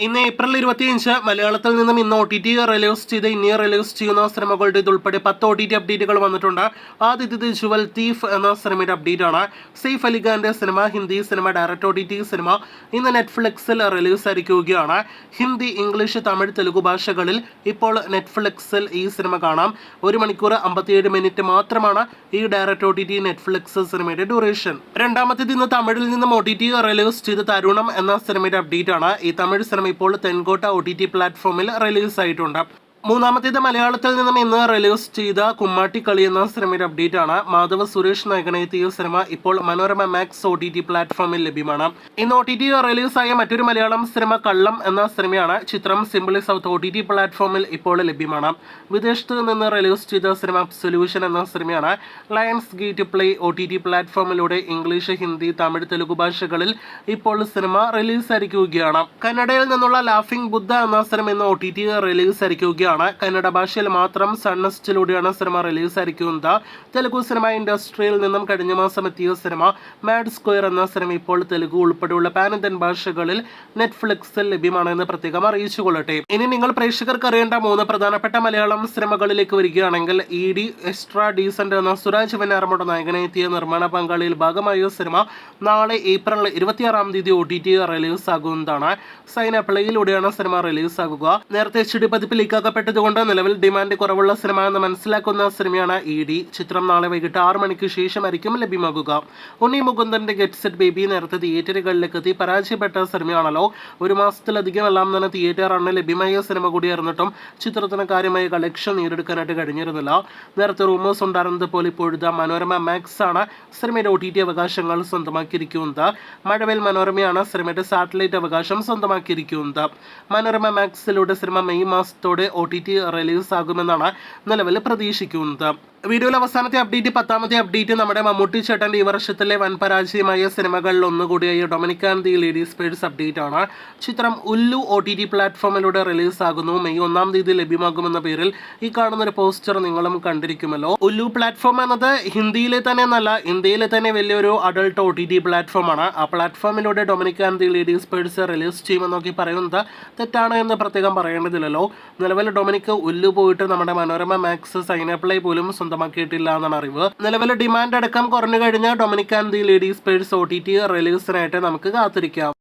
ഇന്ന് ഏപ്രിൽ 25 മലയാളത്തിൽ നിന്നും ഇന്ന് OTT റിലീസ് ചെയ്ത് ഇനി റിലീസ് ചെയ്യുന്ന സിനിമകളുടെ ഇതുൾപ്പെടെ 10 OTT അപ്ഡേറ്റുകൾ വന്നിട്ടുണ്ട്. ആദ്യത്തേത് ജുവൽ തീഫ് എന്ന സിനിമയുടെ അപ്ഡേറ്റ് ആണ്. സെയ്ഫ് അലി ഖാന്റെ cinema, Hindi cinema, direct OTT cinema ഇന്ന് നെറ്റ്ഫ്ലിക്സിൽ റിലീസ് ആയിരിക്കുകയാണ്. ഹിന്ദി, ഇംഗ്ലീഷ്, തമിഴ്, തെലുഗു ഭാഷകളിൽ ഇപ്പോൾ നെറ്റ്ഫ്ലിക്സിൽ ഈ സിനിമ കാണാം. 1 മണിക്കൂർ 57 മിനിറ്റ് മാത്രമാണ് ഈ ഡയറക്റ്റ് OTT നെറ്റ്ഫ്ലിക്സ് സിനിമയുടെ ഡ്യൂറേഷൻ. രണ്ടാമത്തേത് ഇന്ന് തമിഴിൽ നിന്നും OTT റിലീസ് ചെയ്ത് തരുണം എന്ന സിനിമയുടെ അപ്ഡേറ്റ് ആണ്. ഈ തമിഴ് സിനിമ ഇപ്പോൾ തെൻകോട്ട OTT പ്ലാറ്റ്ഫോമിൽ റിലീസ് ആയിട്ടുണ്ട്. മൂന്നാമത്തേത് മലയാളത്തിൽ നിന്നും ഇന്ന് റിലീസ് ചെയ്ത കുമ്മാട്ടിക്കളി എന്ന സിനിമയുടെ അപ്ഡേറ്റ് ആണ്. മാധവ് സുരേഷ് നായകനെത്തിയ സിനിമ ഇപ്പോൾ മനോരമ മാക്സ് OTT പ്ലാറ്റ്ഫോമിൽ ലഭ്യമാണ്. ഇന്ന് OTT റിലീസായ മറ്റൊരു മലയാളം സിനിമ കള്ളം എന്ന സിനിമയാണ്. ചിത്രം സിംപ്ലി സൗത്ത് OTT പ്ലാറ്റ്ഫോമിൽ ഇപ്പോൾ ലഭ്യമാണ്. വിദേശത്ത് നിന്ന് റിലീസ് ചെയ്ത സിനിമ സൊല്യൂഷൻ എന്ന സിനിമയാണ്. ലയൺസ് ഗേറ്റ് പ്ലേ OTT പ്ലാറ്റ്ഫോമിലൂടെ ഇംഗ്ലീഷ്, ഹിന്ദി, തമിഴ്, തെലുഗു ഭാഷകളിൽ ഇപ്പോൾ സിനിമ റിലീസ് ആയിരിക്കുകയാണ്. കന്നഡയിൽ നിന്നുള്ള ലാഫിംഗ് ബുദ്ധ എന്ന സിനിമ ഇന്ന് OTT റിലീസ് ആയിരിക്കുകയാണ്. കന്നഡ ഭാഷയിൽ മാത്രം സൺനെസ്റ്റിലൂടെയാണ് സിനിമ റിലീസ് ആയിരിക്കുന്നത്. തെലുഗു സിനിമ ഇൻഡസ്ട്രിയിൽ നിന്നും കഴിഞ്ഞ മാസം എത്തിയ സിനിമ മാഡ് സ്ക്വയർ എന്ന സിനിമ ഇപ്പോൾ തെലുഗു ഉൾപ്പെടെയുള്ള പാൻ ഇന്ത്യൻ ഭാഷകളിൽ നെറ്റ്ഫ്ലിക്സിൽ ലഭ്യമാണെന്ന് പ്രത്യേകം അറിയിച്ചുകൊള്ളട്ടെ. ഇനി നിങ്ങൾ പ്രേക്ഷകർക്ക് അറിയേണ്ട 3 പ്രധാനപ്പെട്ട മലയാളം സിനിമകളിലേക്ക് വരികയാണെങ്കിൽ ED എക്സ്ട്രാ ഡീസന്റ് എന്ന സുരാജ് വെഞ്ഞാറമൂട് നായകനെത്തിയ നിർമ്മാണ പങ്കാളിയിൽ ഭാഗമായ സിനിമ നാളെ ഏപ്രിൽ 26 OTT റിലീസ് ആകുന്നതാണ്. സൈന പ്ലേയിലൂടെയാണ് സിനിമ റിലീസ് ആകുക. നേരത്തെ HD പതിപ്പിൽ കൊണ്ട് നിലവിൽ ഡിമാൻഡ് കുറവുള്ള സിനിമ എന്ന് മനസ്സിലാക്കുന്ന സിനിമയാണ് ED. ചിത്രം നാളെ വൈകിട്ട് 6 മണിക്ക് ശേഷമായിരിക്കും ലഭ്യമാകുക. ഉണ്ണി മുകുന്ദന്റെ ഗെറ്റ് സെറ്റ് ബേബി നേരത്തെ തിയേറ്ററുകളിലേക്ക് എത്തി പരാജയപ്പെട്ട സിനിമയാണല്ലോ. 1 മാസത്തിലധികം എല്ലാം തന്നെ തിയേറ്റർ റണ്ണ് ലഭ്യമായ സിനിമ കൂടിയായിരുന്നിട്ടും ചിത്രത്തിന് കാര്യമായ കളക്ഷൻ നേടിയെടുക്കാനായിട്ട് കഴിഞ്ഞിരുന്നില്ല. നേരത്തെ റൂമേഴ്സ് ഉണ്ടായിരുന്നത് പോലെ ഇപ്പോഴത്തെ മനോരമ മാക്സ് ആണ് സിനിമയുടെ OTT അവകാശങ്ങൾ സ്വന്തമാക്കിയിരിക്കുന്നത്. മഴവിൽ മനോരമയാണ് സിനിമയുടെ സാറ്റലൈറ്റ് അവകാശം സ്വന്തമാക്കിയിരിക്കുന്നത്. മനോരമ മാക്സിലൂടെ സിനിമ മെയ് മാസത്തോടെ OTT റിലീസ് ആകുമെന്നാണ് നിലവിൽ പ്രതീക്ഷിക്കുന്നത്. വീഡിയോയിൽ അവസാനത്തെ അപ്ഡേറ്റ്, 10ാമത്തെ അപ്ഡേറ്റ് നമ്മുടെ മമ്മൂട്ടി ചേട്ടൻ്റെ ഈ വർഷത്തിലെ വൻ പരാജയമായ സിനിമകളിൽ ഒന്നുകൂടിയായ Dominic and the ladies purse update ആണ്. ചിത്രം ഉല്ലു OTT പ്ലാറ്റ്ഫോമിലൂടെ റിലീസ് ആകുന്നു. മെയ് 1 ലഭ്യമാകുമെന്ന പേരിൽ ഈ കാണുന്നൊരു പോസ്റ്റർ നിങ്ങളും കണ്ടിരിക്കുമല്ലോ. ഉല്ലു പ്ലാറ്റ്ഫോം എന്നത് ഹിന്ദിയിലെ തന്നെ എന്നല്ല, ഇന്ത്യയിലെ തന്നെ വലിയൊരു അഡൾട്ട് OTT പ്ലാറ്റ്ഫോമാണ്. ആ പ്ലാറ്റ്ഫോമിലൂടെ Dominic and the ladies purse release ചെയ്യുമെന്നൊക്കെ പറയുന്നത് തെറ്റാണ് എന്ന് പ്രത്യേകം പറയേണ്ടതില്ലല്ലോ. നിലവിൽ ഡൊമിനിക് ഉല്ലു പോയിട്ട് നമ്മുടെ മനോരമ മാക്സ് സൈനപ്ലൈ പോലും സ്വന്തമാക്കിയിട്ടില്ല എന്നാണ് അറിവ്. നിലവിൽ ഡിമാൻഡ് അടക്കം കുറഞ്ഞു കഴിഞ്ഞ Dominic and the ladies purse OTT റിലീസിനായിട്ട് നമുക്ക് കാത്തിരിക്കാം.